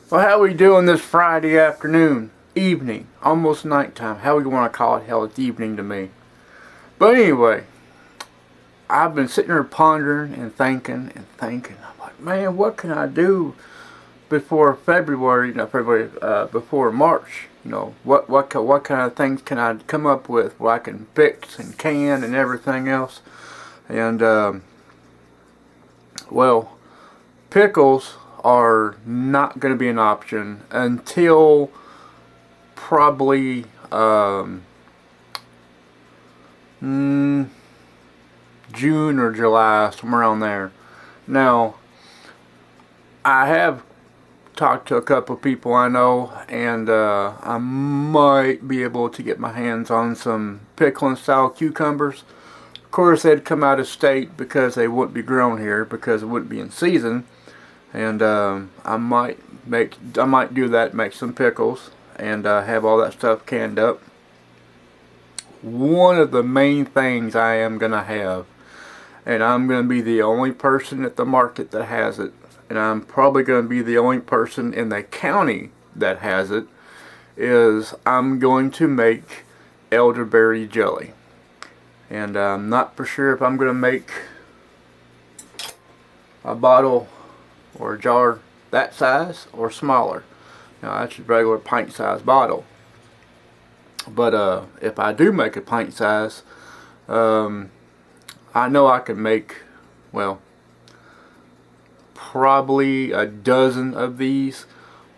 Well, how we doing this Friday afternoon, evening, almost nighttime? How we want to call it? Hell, it's evening to me. But anyway, I've been sitting there pondering and thinking and thinking. I'm like, man, what can I do before February? Before March. What kind of things can I come up with where I can fix and can and everything else? And well, pickles are not going to be an option until probably June or July, somewhere around there. Now, I have talked to a couple of people I know, and I might be able to get my hands on some pickling style cucumbers. Of course, they'd come out of state because they wouldn't be grown here because it wouldn't be in season. And I might do that, make some pickles, and have all that stuff canned up. One of the main things I am gonna have, and I'm gonna be the only person at the market that has it, and I'm probably gonna be the only person in the county that has it, is I'm going to make elderberry jelly. And I'm not for sure if I'm gonna make a bottle or a jar that size or smaller. Now that's a regular pint size bottle. But if I do make a pint size, I know I can make, well, probably a dozen of these,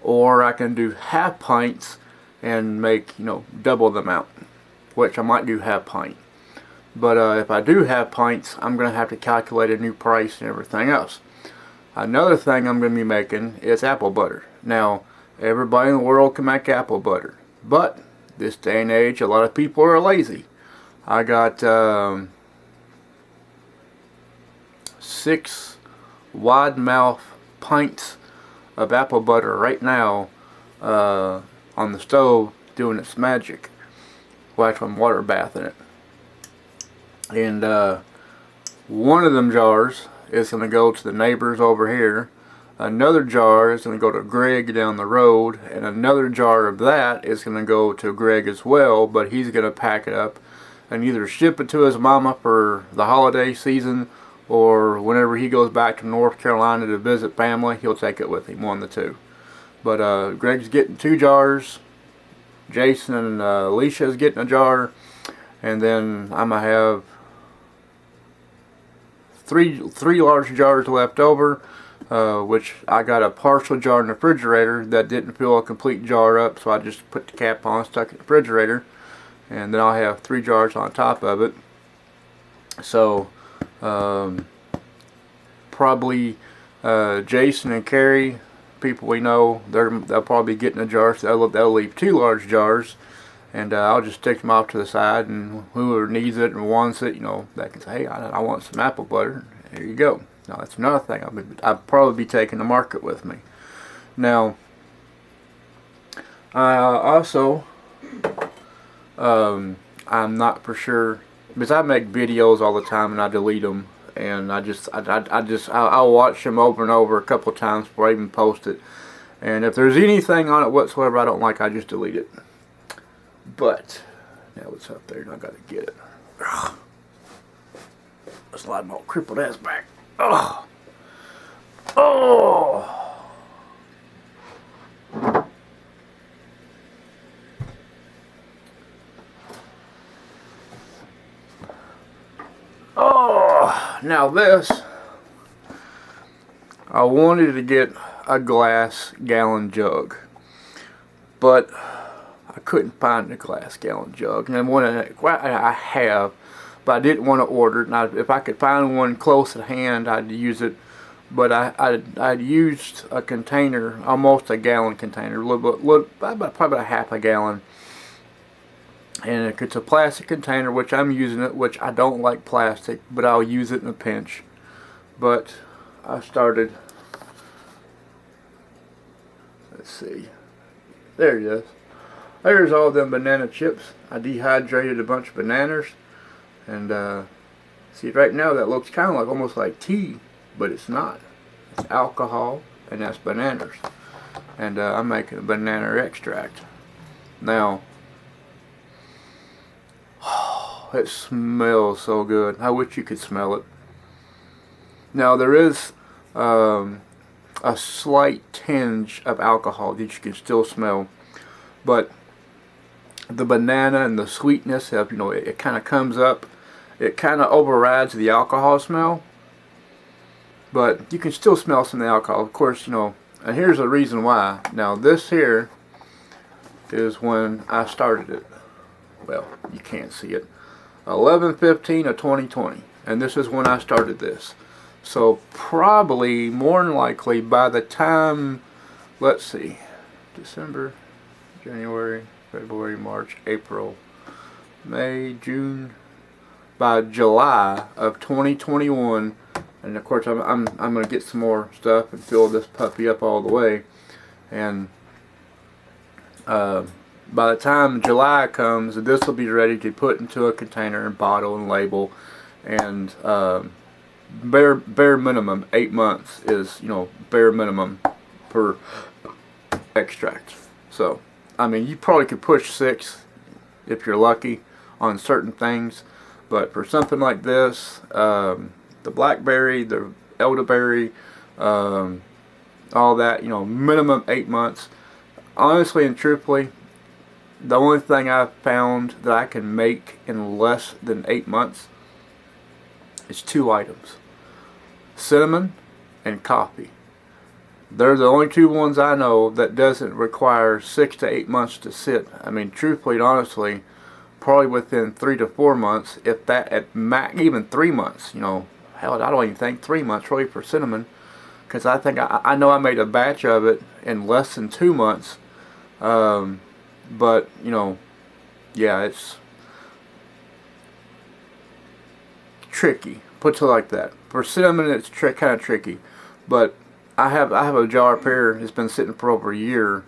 or I can do half pints and make, double the amount, which I might do half pint. But if I do half pints, I'm going to have to calculate a new price and everything else. Another thing I'm going to be making is apple butter. Now, everybody in the world can make apple butter, but this day and age, a lot of people are lazy. I got 6 wide mouth pints of apple butter right now on the stove doing its magic. Well, actually, I'm water bathing it. And one of them jars is going to go to the neighbors over here. Another jar is going to go to Greg down the road, and another jar of that is going to go to Greg as well, but he's going to pack it up and either ship it to his mama for the holiday season, or whenever he goes back to North Carolina to visit family, he'll take it with him, one of the two. But Greg's getting 2 jars, Jason and Alicia's getting a jar, and then I'm going to have three large jars left over, which I got a partial jar in the refrigerator that didn't fill a complete jar up, so I just put the cap on, stuck it in the refrigerator, and then I'll have 3 jars on top of it. So probably Jason and Carrie, people we know, they'll probably be getting a jar, so they'll leave 2 large jars, and I'll just stick them off to the side, and whoever needs it and wants it, they can say, hey, I want some apple butter. Here you go. Now that's another thing I'll probably be taking to market with me. Now, also, I'm not for sure, because I make videos all the time and I delete them, and I'll watch them over and over a couple times before I even post it. And if there's anything on it whatsoever I don't like, I just delete it. But now it's up there and I gotta get it. Ugh. Slide my old crippled ass back. Ugh. Oh. Oh. Now this, I wanted to get a gallon jug, but I couldn't find a gallon jug, and I have, but I didn't want to order it. And if I could find one close at hand, I'd use it. But I'd used a container, almost a gallon container, probably a half a gallon, and it's a plastic container, which I'm using it, which I don't like plastic, but I'll use it in a pinch. But I started. Let's see. There it is. There's all them banana chips. I dehydrated a bunch of bananas, and see, right now that looks kind of like almost like tea, but it's not. It's alcohol, and that's bananas. and I'm making a banana extract. Now, it smells so good. I wish you could smell it. Now there is a slight tinge of alcohol that you can still smell, but the banana and the sweetness of, it kind of comes up. It kind of overrides the alcohol smell, but you can still smell some of the alcohol. Of course, and here's the reason why. Now this here is when I started it. Well, you can't see it. 11/15 of 2020, and this is when I started this. So probably, more than likely, by the time, let's see, December, January, February, March, April, May, June, by July of 2021, and of course I'm gonna get some more stuff and fill this puppy up all the way, and by the time July comes, this will be ready to put into a container and bottle and label, and bare minimum 8 months is bare minimum per extract. So I mean, you probably could push 6 if you're lucky on certain things, but for something like this, the blackberry, the elderberry, all that, minimum 8 months. Honestly and truthfully, the only thing I've found that I can make in less than 8 months is 2 items: cinnamon and coffee. They're the only 2 ones I know that doesn't require 6 to 8 months to sit. I mean, truthfully and honestly, probably within 3 to 4 months, if that, at max, even 3 months. Hell, I don't even think 3 months really for cinnamon, because I think I know I made a batch of it in less than 2 months. But yeah, it's tricky. Put it like that. For cinnamon, it's kind of tricky. But I have a jar up here. It's been sitting for over a year,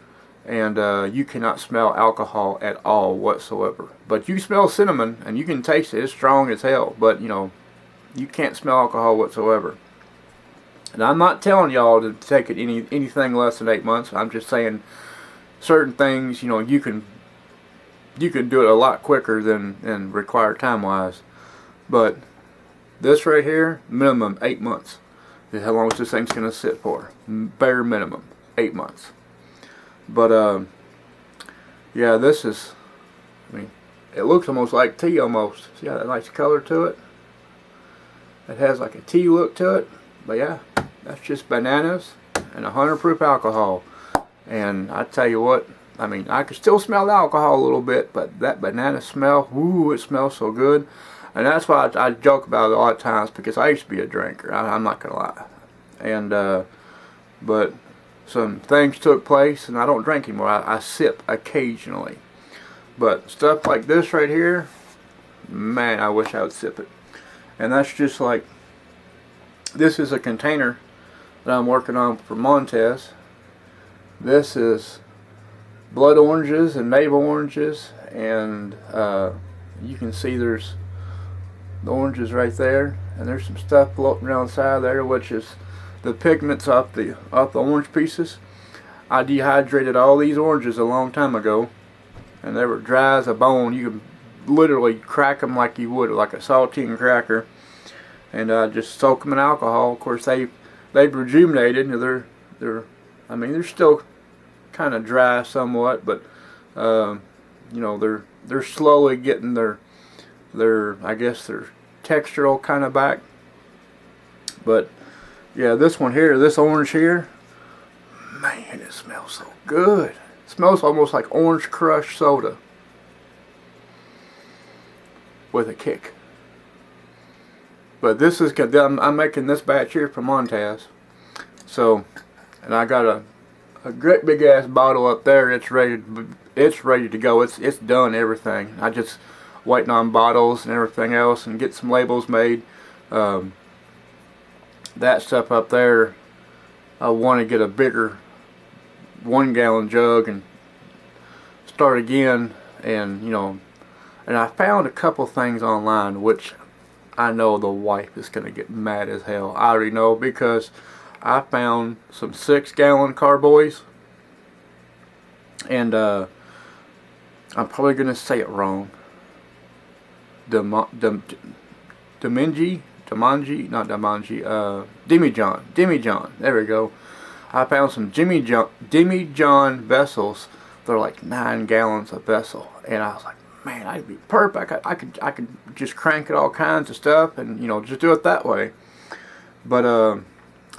and you cannot smell alcohol at all whatsoever. But you smell cinnamon, and you can taste it. It's strong as hell. But you can't smell alcohol whatsoever. And I'm not telling y'all to take it anything less than 8 months. I'm just saying certain things, you can do it a lot quicker than required time-wise. But this right here, minimum 8 months is how long this thing's going to sit for. Bare minimum 8 months. But yeah, this is, I mean, it looks almost like tea almost. See how that nice color to it? It has like a tea look to it. But yeah, that's just bananas and 100 proof alcohol. And I tell you what, I mean, I can still smell the alcohol a little bit, but that banana smell, ooh, it smells so good. And that's why I joke about it a lot of times, because I used to be a drinker. I'm not gonna lie. And but some things took place, and I don't drink anymore. I sip occasionally. But stuff like this right here, man, I wish I would sip it. And that's just like, this is a container that I'm working on for Montez. This is blood oranges and navel oranges, and you can see there's the oranges right there, and there's some stuff floating around the side there, which is the pigments off the orange pieces. I dehydrated all these oranges a long time ago, and they were dry as a bone. You could literally crack them like you would like a saltine cracker, and just soak them in alcohol. Of course, they've rejuvenated, and they're still kind of dry somewhat, but they're slowly getting their I guess their textural kind of back. But yeah, this one here, this orange here, man, it smells so good. It smells almost like orange crush soda with a kick. But this is, I'm making this batch here for Montez. So, and I got a great big ass bottle up there. It's ready to go. It's done everything. I just waiting on bottles and everything else, and get some labels made. That stuff up there, I want to get a bigger 1 gallon jug and start again. And and I found a couple things online which I know the wife is gonna get mad as hell. I already know, because I found some 6 gallon carboys, And I'm probably gonna say it wrong. Demijohn. There we go. I found some Demijohn vessels. They're like 9 gallons a vessel, and I was like, man, I'd be perfect. I could just crank it all kinds of stuff, and just do it that way. But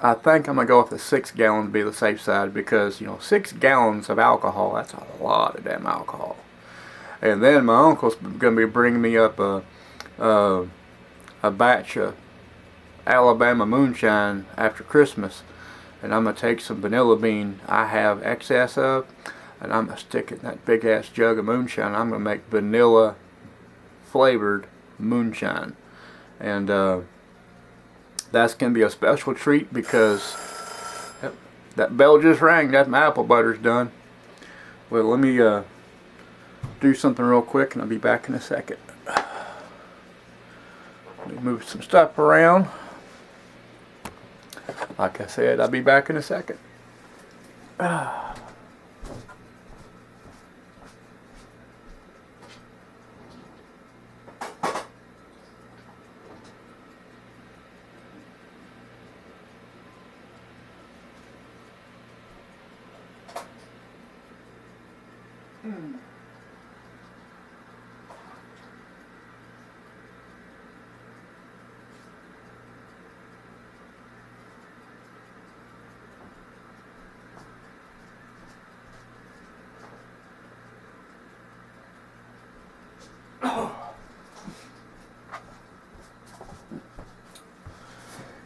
I think I'm gonna go with the 6 gallon to be the safe side, because 6 gallons of alcohol, that's a lot of damn alcohol. And then my uncle's gonna be bringing me up a batch of Alabama moonshine after Christmas, and I'm gonna take some vanilla bean I have excess of, and I'm gonna stick it in that big ass jug of moonshine. I'm gonna make vanilla flavored moonshine, and that's gonna be a special treat, because that bell just rang. That my apple butter's done. Well, let me do something real quick, and I'll be back in a second. Let me move some stuff around. Like I said, I'll be back in a second.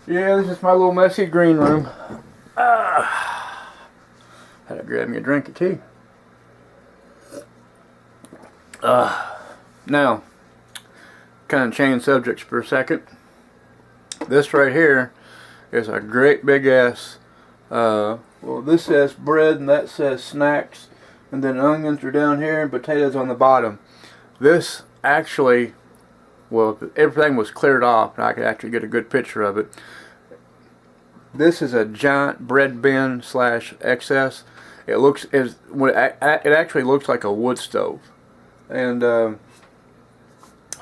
Yeah, this is my little messy green room. Had to grab me a drink of tea. Now, kind of change subjects for a second. This right here is a great big ass, well, this says bread and that says snacks, and then onions are down here and potatoes on the bottom. This actually, well, if everything was cleared off and I could actually get a good picture of it, this is a giant bread bin slash excess. It actually looks like a wood stove. And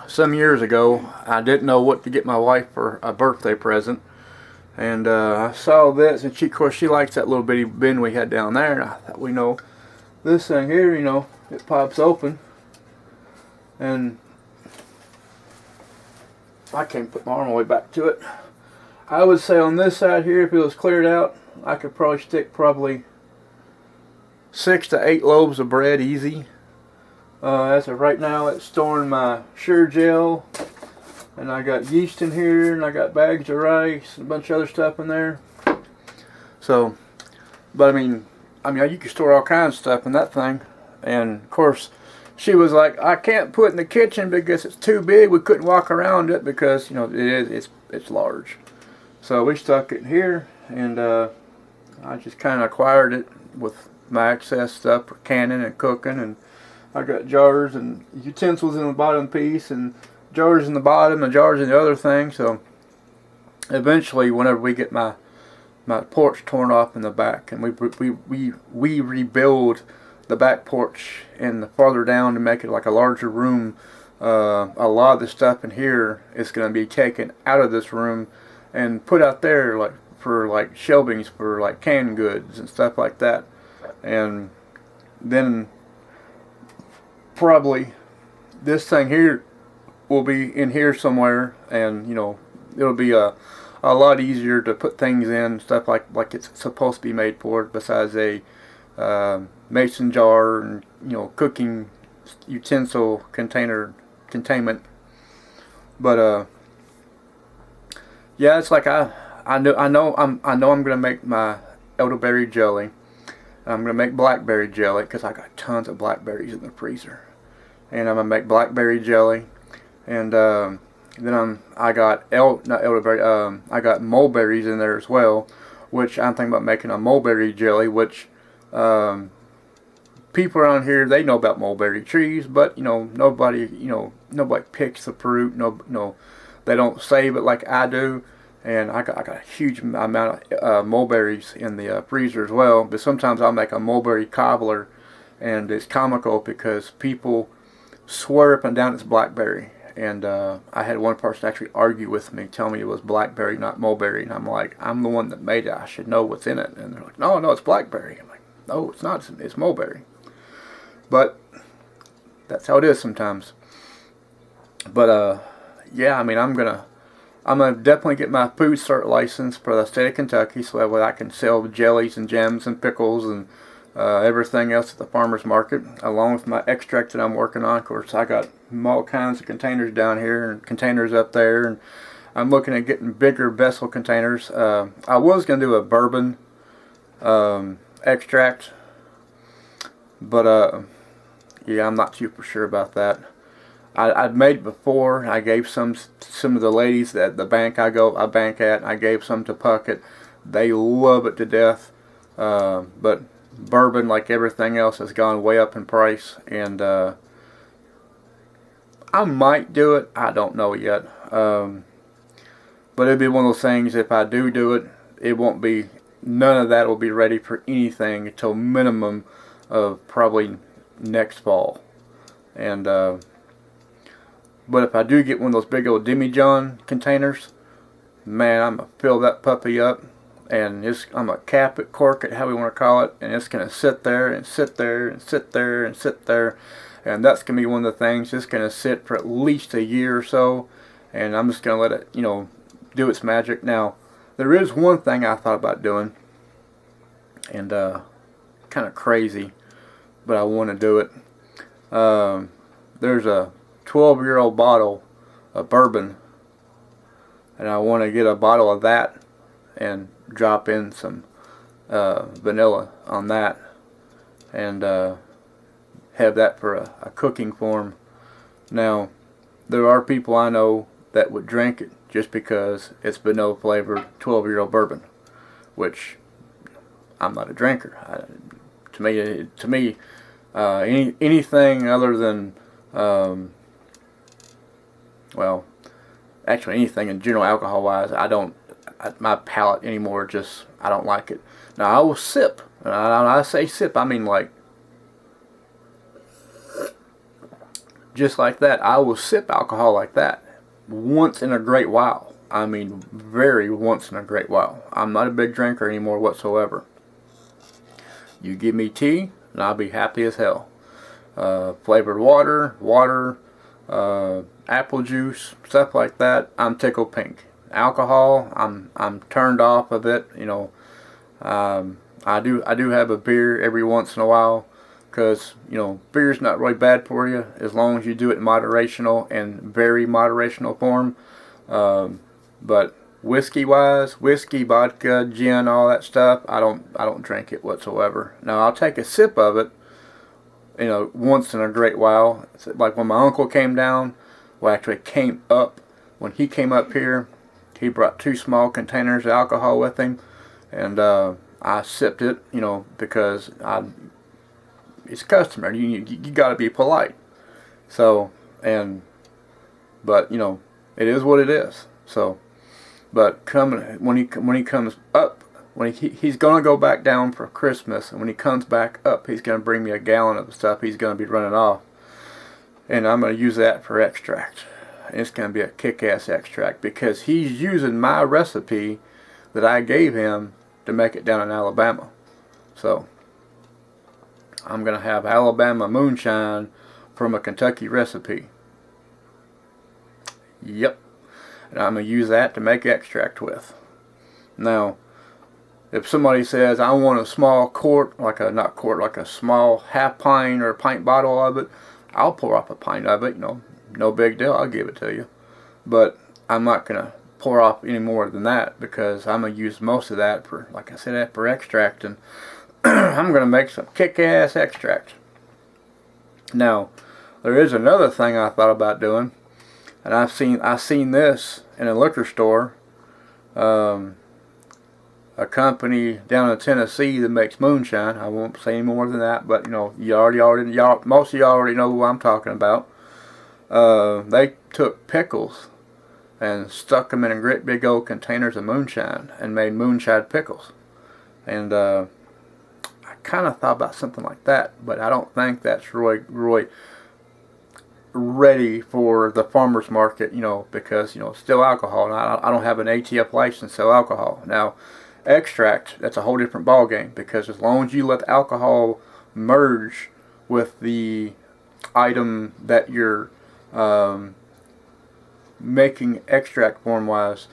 some years ago, I didn't know what to get my wife for a birthday present, and I saw this, and of course she likes that little bitty bin we had down there, and I thought, this thing here, it pops open, and I can't put my arm all the way back to it. I would say on this side here, if it was cleared out, I could probably stick 6 to 8 loaves of bread easy. As of right now, it's storing my sure gel, and I got yeast in here, and I got bags of rice and a bunch of other stuff in there. So, but I mean, you can store all kinds of stuff in that thing. And of course, she was like, I can't put it in the kitchen because it's too big. We couldn't walk around it because it's large. So we stuck it in here, and I just kind of acquired it with my excess stuff for canning and cooking, and I got jars and utensils in the bottom piece, and jars in the bottom and jars in the other thing. So eventually, whenever we get my porch torn off in the back, and we rebuild the back porch and farther down to make it like a larger room, a lot of the stuff in here is going to be taken out of this room and put out there for shelvings for canned goods and stuff like that. And then probably this thing here will be in here somewhere, and it'll be a lot easier to put things in, stuff like it's supposed to be made for, besides a mason jar and cooking utensil containment. But yeah, it's like I know I'm gonna make my elderberry jelly. I'm gonna make blackberry jelly because I got tons of blackberries in the freezer, and I'm gonna make blackberry jelly, and then I got I got mulberries in there as well, which I'm thinking about making a mulberry jelly. Which people around here, they know about mulberry trees, but nobody picks the fruit. No, they don't save it like I do. And I got a huge amount of mulberries in the freezer as well. But sometimes I'll make a mulberry cobbler and it's comical because people swear up and down it's blackberry. And I had one person actually argue with me, tell me it was blackberry, not mulberry. And I'm like, I'm the one that made it. I should know what's in it. And they're like, no, it's blackberry. I'm like, no, it's not. It's mulberry. But that's how it is sometimes. But yeah, I mean, I'm gonna definitely get my food cert license for the state of Kentucky, so that way I can sell jellies and jams and pickles and everything else at the farmer's market, along with my extract that I'm working on. Of course, I got all kinds of containers down here and containers up there, and I'm looking at getting bigger vessel containers. I was going to do a bourbon extract, but yeah, I'm not too for sure about that. I'd made it before. I gave some of the ladies at the bank I bank at. I gave some to Puckett. They love it to death. But bourbon, like everything else, has gone way up in price, and I might do it. I don't know yet. But it'd be one of those things. If I do it, it won't be. None of that will be ready for anything until minimum of probably next fall, and. But if I do get one of those big old demijohn containers, man, I'm going to fill that puppy up, and I'm going to cap it, cork it, how we want to call it, and it's going to sit there and sit there and sit there and sit there, and that's going to be one of the things. It's going to sit for at least a year or so, and I'm just going to let it, do its magic. Now, there is one thing I thought about doing, and kind of crazy, but I want to do it. There's a 12-year-old bottle of bourbon, and I want to get a bottle of that and drop in some vanilla on that, and have that for a cooking form. Now, there are people I know that would drink it just because it's vanilla flavored 12-year-old bourbon, which I'm not a drinker. To me, anything other than well, actually anything in general alcohol-wise, my palate anymore, I don't like it. Now, I will sip, and I say sip, I mean like, just like that. I will sip alcohol like that once in a great while. I mean, very once in a great while. I'm not a big drinker anymore whatsoever. You give me tea, and I'll be happy as hell. Flavored water, apple juice, stuff like that, I'm tickled pink. Alcohol, I'm turned off of it. I do have a beer every once in a while, because beer's not really bad for you as long as you do it in moderational and very moderational form. But whiskey, vodka, gin, all that stuff, I don't drink it whatsoever. Now, I'll take a sip of it, once in a great while. It's like when my uncle came down, actually came up, when he came up here, he brought 2 small containers of alcohol with him, and I sipped it, because it's customary. You got to be polite. So, but it is what it is. So, but when he comes up, he's gonna go back down for Christmas, and when he comes back up, he's gonna bring me a gallon of the stuff he's gonna be running off, and I'm gonna use that for extract. And it's gonna be a kick-ass extract because he's using my recipe that I gave him to make it down in Alabama. So I'm gonna have Alabama moonshine from a Kentucky recipe. Yep. And I'm gonna use that to make extract with. Now, if somebody says, I want a small quart, like a small half pint or a pint bottle of it, I'll pour off a pint of it, no big deal, I'll give it to you. But I'm not going to pour off any more than that, because I'm going to use most of that for, like I said, for extract, and I'm going to make some kick-ass extract. Now, there is another thing I thought about doing, and I've seen this in a liquor store. A company down in Tennessee that makes moonshine. I won't say any more than that, but most of you already know who I'm talking about. They took pickles and stuck them in a great big old containers of moonshine and made moonshine pickles. And I kind of thought about something like that, but I don't think that's really ready for the farmer's market, because, it's still alcohol, and I don't have an ATF license to sell alcohol. Now, extract, that's a whole different ball game, because as long as you let the alcohol merge with the item that you're making extract form wise,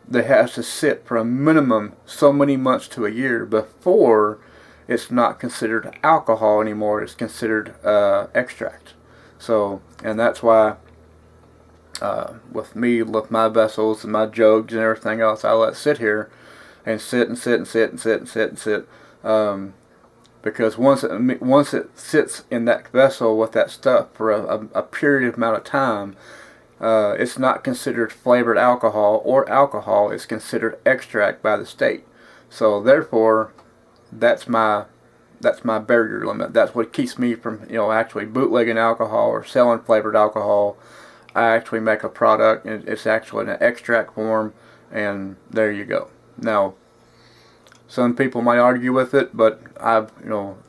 that has to sit for a minimum so many months to a year before it's not considered alcohol anymore. It's considered extract. So, and that's why with me, with my vessels and my jugs and everything else, I let sit here and sit and sit and sit and sit and sit and sit. Because once it sits in that vessel with that stuff for a period amount of time, it's not considered flavored alcohol or alcohol. It's considered extract by the state. So therefore, that's my barrier limit. That's what keeps me from actually bootlegging alcohol or selling flavored alcohol. I actually make a product, and it's actually in an extract form, and there you go. Now, some people might argue with it, but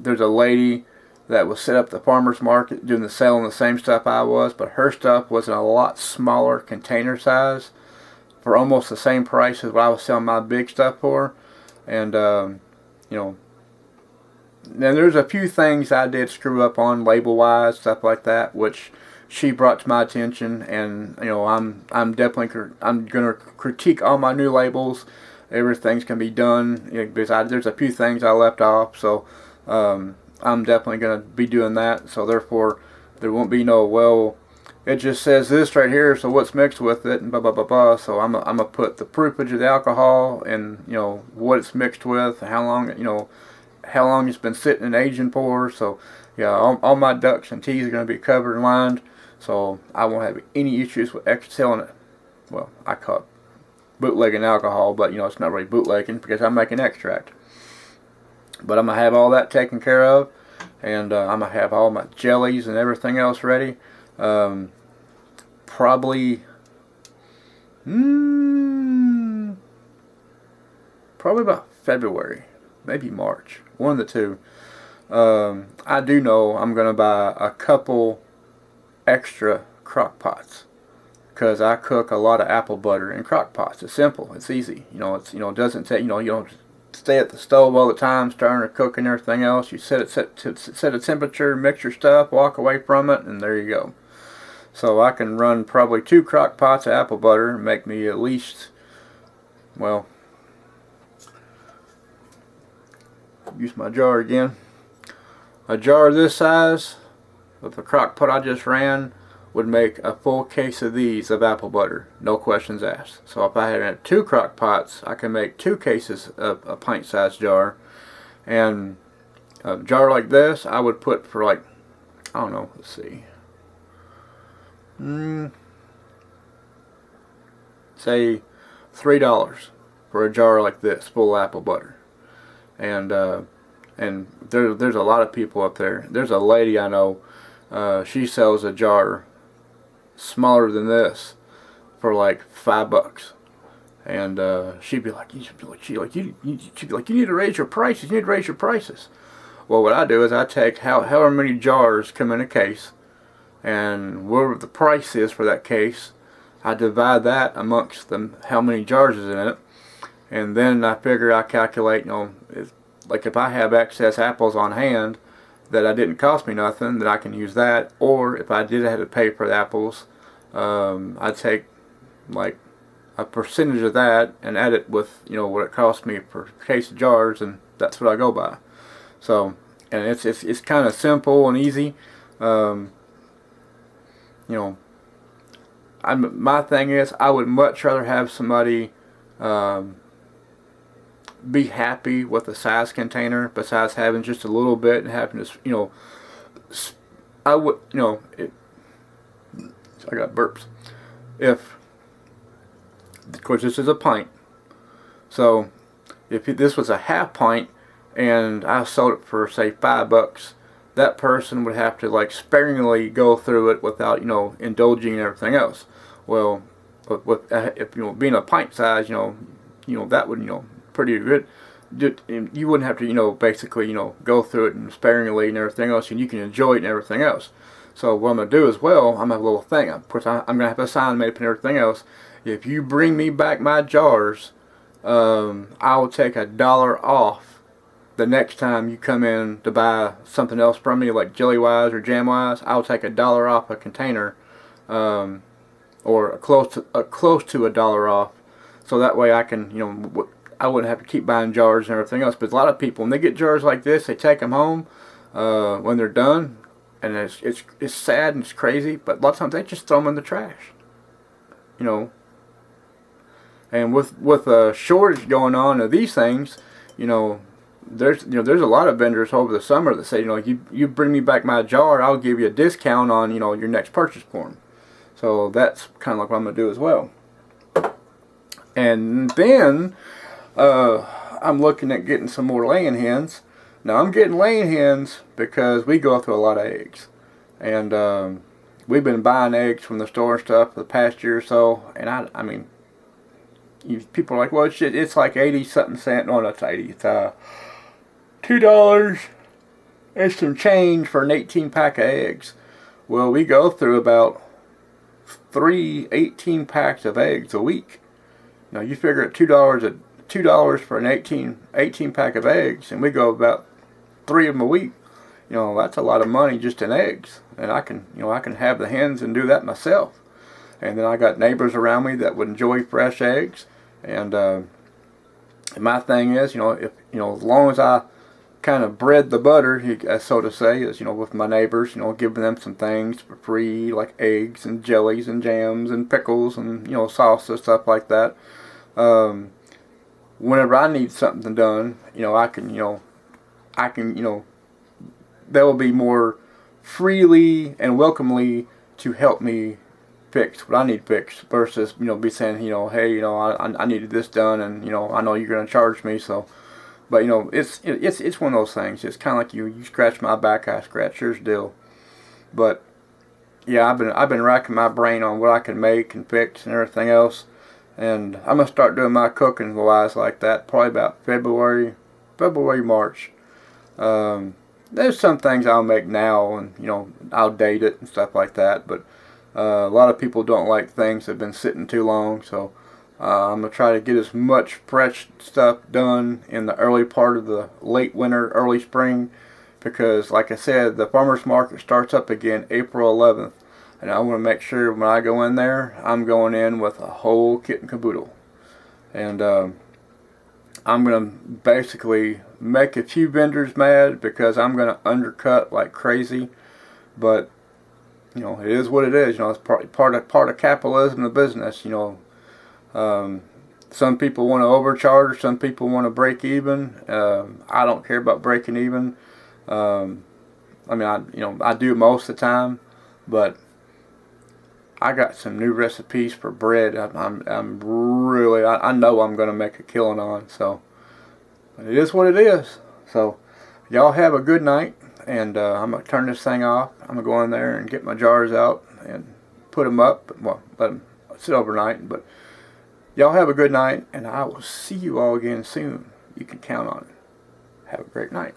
there's a lady that was set up at the farmer's market doing the selling the same stuff I was, but her stuff was in a lot smaller container size for almost the same price as what I was selling my big stuff for. And and there's a few things I did screw up on label wise, stuff like that, which she brought to my attention, and I'm definitely gonna critique all my new labels. Everything's gonna be done, because there's a few things I left off, so I'm definitely gonna be doing that. So therefore, there won't be no, well, it just says this right here, so what's mixed with it, and blah blah blah blah. So I'm gonna put the proofage of the alcohol, and what it's mixed with, how long it's been sitting and aging for. So yeah, all my ducks and T's are going to be covered and lined, so I won't have any issues with selling it. Well, I call it bootlegging alcohol, but it's not really bootlegging because I'm making extract. But I'm going to have all that taken care of, and I'm going to have all my jellies and everything else ready. Probably about February, maybe March, one of the two. I do know I'm going to buy a couple extra crock pots, because I cook a lot of apple butter in crock pots. It's simple, it's easy. It doesn't take, you don't stay at the stove all the time stirring or cooking everything else. You set a temperature, mix your stuff, walk away from it, and there you go. So I can run probably 2 crock pots of apple butter and make me at least, well, use my jar again. A jar this size with the crock pot I just ran would make a full case of these of apple butter, no questions asked. So if I had 2 crock pots, I can make 2 cases of a pint-sized jar. And a jar like this, I would put for like, I don't know, let's see, say $3 for a jar like this full of apple butter. And there's a lot of people up there. There's a lady I know, she sells a jar smaller than this for like $5, and she'd be like, you need to raise your prices. You need to raise your prices. Well, what I do is I take however many jars come in a case, and whatever the price is for that case, I divide that amongst them, how many jars is in it, and then I calculate, if I have excess apples on hand that I didn't cost me nothing, then I can use that. Or if I did have to pay for the apples, I'd take like a percentage of that and add it with what it cost me per case of jars, and that's what I go by. So, and it's kind of simple and easy. My thing is, I would much rather have somebody be happy with the size container, besides having just a little bit and having to, I would, I got burps. Of course, this is a pint, so if this was a half pint and I sold it for say $5, that person would have to like sparingly go through it without indulging in everything else. Well, if being a pint size, that would pretty good you wouldn't have to, basically, go through it and sparingly and everything else, and you can enjoy it and everything else. So what I'm going to do as well, I'm going to have a little thing. Of course, I'm going to have a sign made up and everything else. If you bring me back my jars, I will take $1 off the next time you come in to buy something else from me, like jelly-wise or jam-wise. I'll take $1 off a container, or close to $1 off. So that way I can, I wouldn't have to keep buying jars and everything else. But a lot of people, when they get jars like this, they take them home when they're done. And it's sad and it's crazy, but a lot of times they just throw them in the trash, And with a shortage going on of these things, there's a lot of vendors over the summer that say, you bring me back my jar, I'll give you a discount on your next purchase form. So that's kind of like what I'm gonna do as well. And then I'm looking at getting some more laying hens. Now I'm getting laying hens because we go through a lot of eggs, and we've been buying eggs from the store and stuff for the past year or so. And I mean, people are like, well, it's like 80 something cent. No, that's 80. It's $2 and some change for an 18 pack of eggs. Well, we go through about 3 18 packs of eggs a week. Now you figure at $2 for an 18 pack of eggs, and we go about 3 of them a week. That's a lot of money just in eggs, and I can have the hens and do that myself. And then I got neighbors around me that would enjoy fresh eggs, and my thing is, if as long as I kind of bread the butter, so to say, is with my neighbors, giving them some things for free, like eggs and jellies and jams and pickles and salsa, stuff like that. Whenever I need something done, I can they will be more freely and welcomely to help me fix what I need fixed, versus be saying hey, I needed this done, and I know you're gonna charge me, so. But it's one of those things. It's kind of like you scratch my back, I scratch yours deal. But yeah, I've been racking my brain on what I can make and fix and everything else, and I'm gonna start doing my cooking wise like that probably about February, March. There's some things I'll make now, and I'll date it and stuff like that. But a lot of people don't like things that have been sitting too long, so. I'm going to try to get as much fresh stuff done in the early part of the late winter, early spring, because like I said, the farmers market starts up again April 11th, and I want to make sure when I go in there, I'm going in with a whole kit and caboodle. And I'm going to basically make a few vendors mad because I'm going to undercut like crazy, but it is what it is. It's part of capitalism, the business. Some people want to overcharge, some people want to break even. I don't care about breaking even. I mean, I do most of the time, but I got some new recipes for bread. I'm really, I know I'm going to make a killing on. So it is what it is. So y'all have a good night, and I'm going to turn this thing off. I'm going to go in there and get my jars out and put them up. Well, let them sit overnight, but y'all have a good night, and I will see you all again soon. You can count on it. Have a great night.